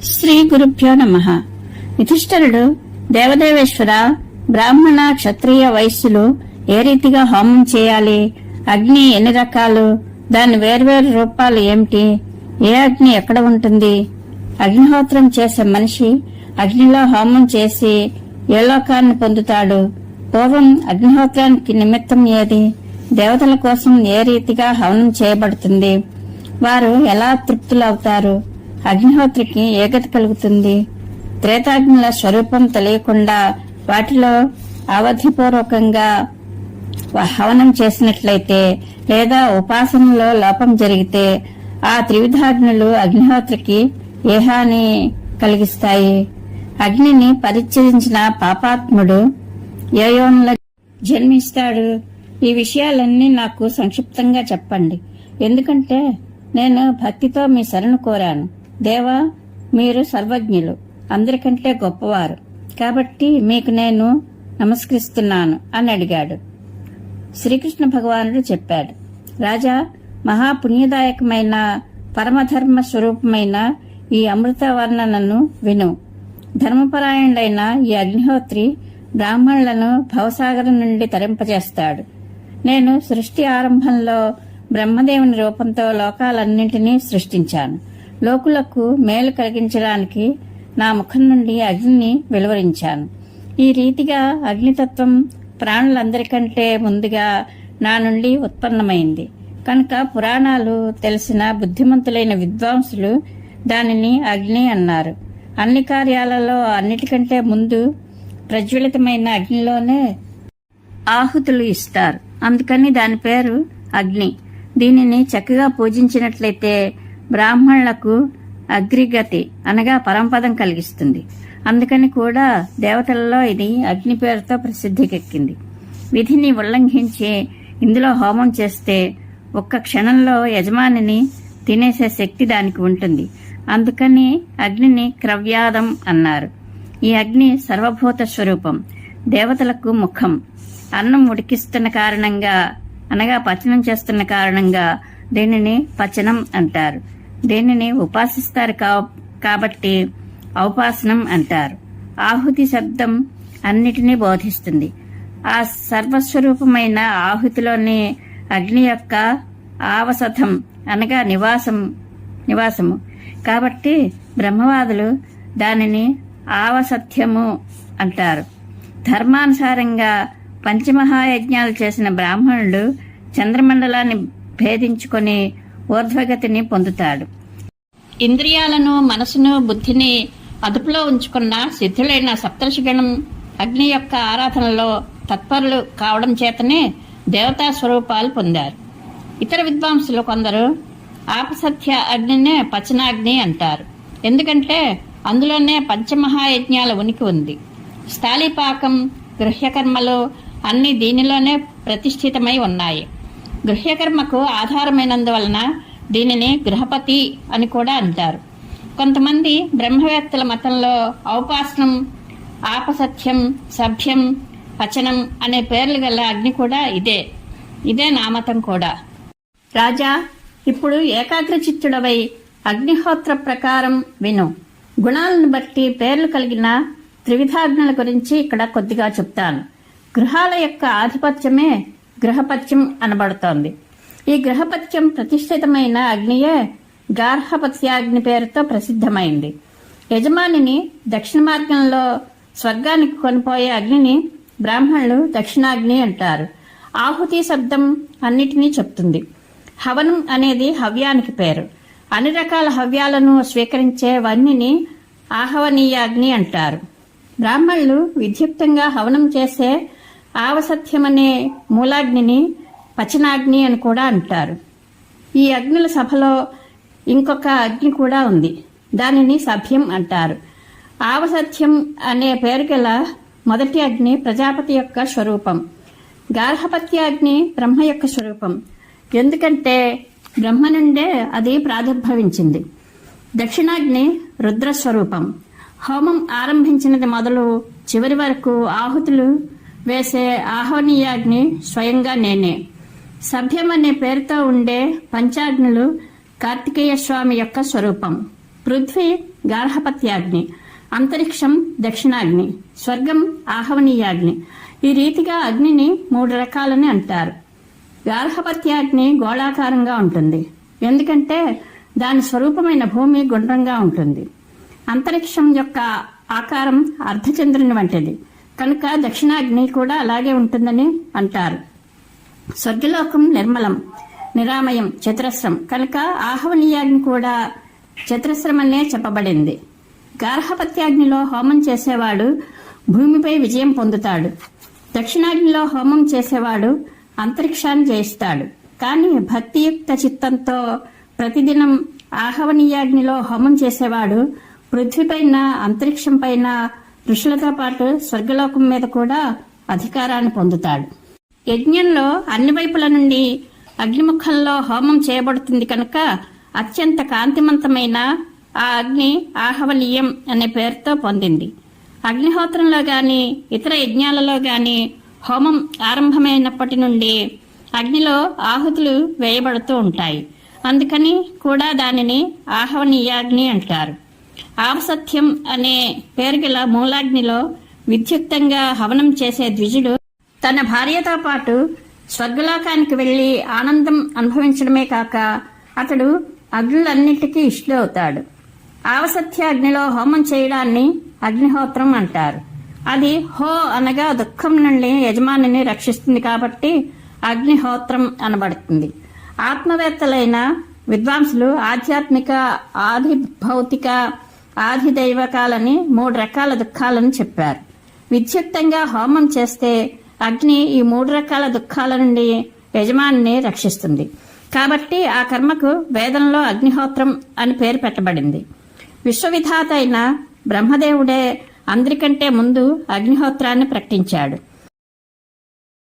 శ్రీ గురుభ్యో నమః. యుధిష్ఠిరుడు దేవదేవేశ్వర, బ్రాహ్మణ క్షత్రియ వైశ్యులు ఏ రీతిగా హోమం చేయాలి, అగ్ని ఎన్ని రకాలు, దాని వేర్వేరు రూపాలు ఏమిటి, ఏ అగ్ని ఎక్కడ ఉంటుంది, అగ్నిహోత్రం చేసే మనిషి అగ్నిలో హోమం చేసి ఏ లోకాన్ని పొందుతాడు, పూర్వం అగ్నిహోత్రానికి నిమిత్తం ఏది, దేవతల కోసం ఏ రీతిగా హవనం చేయబడుతుంది, వారు ఎలా తృప్తులవుతారు, అగ్నిహోత్రికి ఏ గతి కలుగుతుంది, త్రేతాగ్నుల స్వరూపం తెలియకుండా వాటిలో అవధిపూర్వకంగా హవనం చేసినట్లయితే లేదా ఉపాసనలో లోపం జరిగితే ఆ త్రివిధాగ్నులు అగ్నిహోత్రికి ఏ హాని కలిగిస్తాయి, అగ్నిని పరిత్యజించిన పాపాత్ముడు ఏ యోనిలో జన్మిస్తాడు, ఈ విషయాలన్నీ నాకు సంక్షిప్తంగా చెప్పండి. ఎందుకంటే నేను భక్తితో మీ శరణు కోరాను. దేవా, మీరు సర్వజ్ఞులు, అందరికంటే గొప్పవారు, కాబట్టి మీకు నేను నమస్కరిస్తున్నాను అని అడిగాడు. శ్రీకృష్ణ భగవానుడు చెప్పాడు, రాజా, మహాపుణ్యదాయకమైన పరమధర్మ స్వరూపమైన ఈ అమృత వర్ణనను విను. ధర్మపరాయణుడైన ఈ అగ్నిహోత్రి బ్రాహ్మణులను భవసాగరం నుండి తరింపజేస్తాడు. నేను సృష్టి ఆరంభంలో బ్రహ్మదేవుని రూపంతో లోకాలన్నింటినీ సృష్టించాను. లోకులకు మేలు కలిగించడానికి నా ముఖం నుండి అగ్నిని వెలువరించాను. ఈ రీతిగా అగ్నితత్వం ప్రాణులందరికంటే ముందుగా నా నుండి ఉత్పన్నమైంది కనుక పురాణాలు తెలిసిన బుద్ధిమంతులైన విద్వాంసులు దానిని అగ్ని అన్నారు. అన్ని కార్యాలలో అన్నిటికంటే ముందు ప్రజ్వలితమైన అగ్నిలోనే ఆహుతులు ఇస్తారు, అందుకని దాని పేరు అగ్ని. దీనిని చక్కగా పూజించినట్లయితే బ్రాహ్మణులకు అగ్రిగతి అనగా పరంపదం కలిగిస్తుంది. అందుకని కూడా దేవతలలో ఇది అగ్ని పేరుతో ప్రసిద్ధికెక్కింది. విధిని ఉల్లంఘించి ఇందులో హోమం చేస్తే ఒక్క క్షణంలో యజమానిని తినేసే శక్తి దానికి ఉంటుంది. అందుకని అగ్నిని క్రవ్యాదం అన్నారు. ఈ అగ్ని సర్వభూత స్వరూపం, దేవతలకు ముఖం. అన్నం ఉడికిస్తున్న కారణంగా అనగా పచనం చేస్తున్న కారణంగా దీనిని పచనం అంటారు. దీనిని ఉపాసిస్తారు కాబట్టి ఔపాసనం అంటారు. ఆహుతి శబ్దం అన్నిటినీ బోధిస్తుంది. ఆ సర్వస్వరూపమైన ఆహుతిలోని అగ్ని యొక్క ఆవసథం అనగా నివాసము కాబట్టి బ్రహ్మవాదులు దానిని ఆవసత్యము అంటారు. ధర్మానుసారంగా పంచమహాయజ్ఞాలు చేసిన బ్రాహ్మణుడు చంద్రమండలాన్ని భేదించుకొని ఊర్ధ్వగతిని పొందుతాడు. ఇంద్రియాలను, మనసును, బుద్ధిని అదుపులో ఉంచుకున్న సిద్ధులైన సప్తర్షిగణం అగ్ని యొక్క ఆరాధనలో తత్పరులు కావడం చేతనే దేవతా స్వరూపాలు పొందారు. ఇతర విద్వాంసులు కొందరు ఆపసత్య అగ్నినే పచనాగ్ని అంటారు. ఎందుకంటే అందులోనే పంచమహాయజ్ఞాల ఉనికి ఉంది. స్థాళీపాకం, గృహ్యకర్మలు అన్ని దీనిలోనే ప్రతిష్ఠితమై ఉన్నాయి. గృహ్యకర్మకు ఆధారమైనందువలన దీనిని గృహపతి అని కూడా అంటారు. కొంతమంది బ్రహ్మవేత్తల మతంలో ఔపాసనం, ఆపసత్యం, సభ్యం, పచనం అనే పేర్లు గల అగ్ని కూడా ఇదే నా మతం కూడా. రాజా, ఇప్పుడు ఏకాగ్రచిత్తుడవై అగ్నిహోత్ర ప్రకారం విను. గుణాలను బట్టి పేర్లు కలిగిన త్రివిధాగ్నుల గురించి ఇక్కడ కొద్దిగా చెప్తాను. గృహాల యొక్క ఆధిపత్యమే గృహపత్యం అనబడుతోంది. ఈ గృహపత్యం ప్రతిష్ఠితమైన అగ్నియే గార్హపత్యాగ్ని పేరుతో ప్రసిద్ధమైంది. యజమానిని దక్షిణ మార్గంలో స్వర్గానికి కొనిపోయే అగ్నిని బ్రాహ్మణులు దక్షిణాగ్ని అంటారు. ఆహుతి శబ్దం అన్నిటినీ చెప్తుంది. హవనం అనేది హవ్యానికి పేరు. అన్ని రకాల హవ్యాలను స్వీకరించే వన్నిని ఆహవనీయాగ్ని అంటారు. బ్రాహ్మణులు విధ్యుక్తంగా హవనం చేసే ఆవసత్యమనే మూలాగ్నిని పచనాగ్ని అని కూడా అంటారు. ఈ అగ్నుల సభలో ఇంకొక అగ్ని కూడా ఉంది, దానిని సభ్యం అంటారు. ఆవసత్యం అనే పేరు గల మొదటి అగ్ని ప్రజాపతి యొక్క స్వరూపం. గార్హపత్యాగ్ని బ్రహ్మ యొక్క స్వరూపం, ఎందుకంటే బ్రహ్మ నుండే అది ప్రాదుర్భవించింది. దక్షిణాగ్ని రుద్రస్వరూపం. హోమం ఆరంభించినది మొదలు చివరి వరకు ఆహుతులు వేసే ఆహ్వనీయాగ్ని స్వయంగా నేనే. సభ్యం అనే పేరుతో ఉండే పంచాగ్నులు కార్తికేయ స్వామి యొక్క స్వరూపం. పృథ్వీ గార్హపత్యాగ్ని, అంతరిక్షం దక్షిణాగ్ని, స్వర్గం ఆహవనీయాగ్ని. ఈ రీతిగా అగ్నిని 3 రకాలని అంటారు. గార్హపత్యాగ్ని గోళాకారంగా ఉంటుంది, ఎందుకంటే దాని స్వరూపమైన భూమి గుండ్రంగా ఉంటుంది. అంతరిక్షం యొక్క ఆకారం అర్ధచంద్రుని వంటిది కనుక దక్షిణాగ్ని కూడా అలాగే ఉంటుందని అంటారు. స్వర్గలోకం నిర్మలం, నిరామయం, చతురస్రం కనుక ఆహవనీయాగ్ని కూడా చతురస్రమనే చెప్పబడింది. గార్హపత్యాగ్నిలో హోమం చేసేవాడు భూమిపై విజయం పొందుతాడు. దక్షిణాగ్నిలో హోమం చేసేవాడు అంతరిక్షాన్ని జయిస్తాడు. కానీ భక్తియుక్త చిత్తంతో ప్రతిదినం ఆహవనీయాగ్నిలో హోమం చేసేవాడు పృథ్వీపైన, అంతరిక్షం పైన, ఋషులతో పాటు స్వర్గలోకం మీద కూడా అధికారాన్ని పొందుతాడు. యజ్ఞంలో అన్ని వైపుల నుండి అగ్నిముఖంలో హోమం చేయబడుతుంది కనుక అత్యంత కాంతిమంతమైన ఆ అగ్ని ఆహవనీయం అనే పేరుతో పొందింది. అగ్నిహోత్రంలో గాని ఇతర యజ్ఞాలలో గాని హోమం ఆరంభమైనప్పటి నుండి అగ్నిలో ఆహుతులు వేయబడుతూ ఉంటాయి. అందుకని కూడా దానిని ఆహవనీయాగ్ని అంటారు. ఆవసత్యం అనే పేరుగల మూలాగ్నిలో విద్యుక్తంగా హవనం చేసే ద్విజుడు తన భార్యతో పాటు స్వర్గలోకానికి వెళ్లి ఆనందం అనుభవించడమే కాక అతడు అగ్నులన్నిటికీ ఇష్టవుతాడు. ఆవసత్యాగ్నిలో హోమం చేయడాన్ని అగ్నిహోత్రం అంటారు. అది హో అనగా దుఃఖం నుండి యజమానిని రక్షిస్తుంది కాబట్టి అగ్నిహోత్రం అనబడుతుంది. ఆత్మవేత్తలైన విద్వాంసులు ఆధ్యాత్మిక, ఆది భౌతిక, ఆది దైవకాలని 3 రకాల దుఃఖాలను చెప్పారు. విద్యుక్తంగా హోమం చేస్తే అగ్ని ఈ 3 రకాల దుఃఖాల నుండి యజమానిని రక్షిస్తుంది. కాబట్టి ఆ కర్మకు వేదంలో అగ్నిహోత్రం అని పేరు పెట్టబడింది. విశ్వవిధాత అయిన బ్రహ్మదేవుడే అందరికంటే ముందు అగ్నిహోత్రాన్ని ప్రకటించాడు.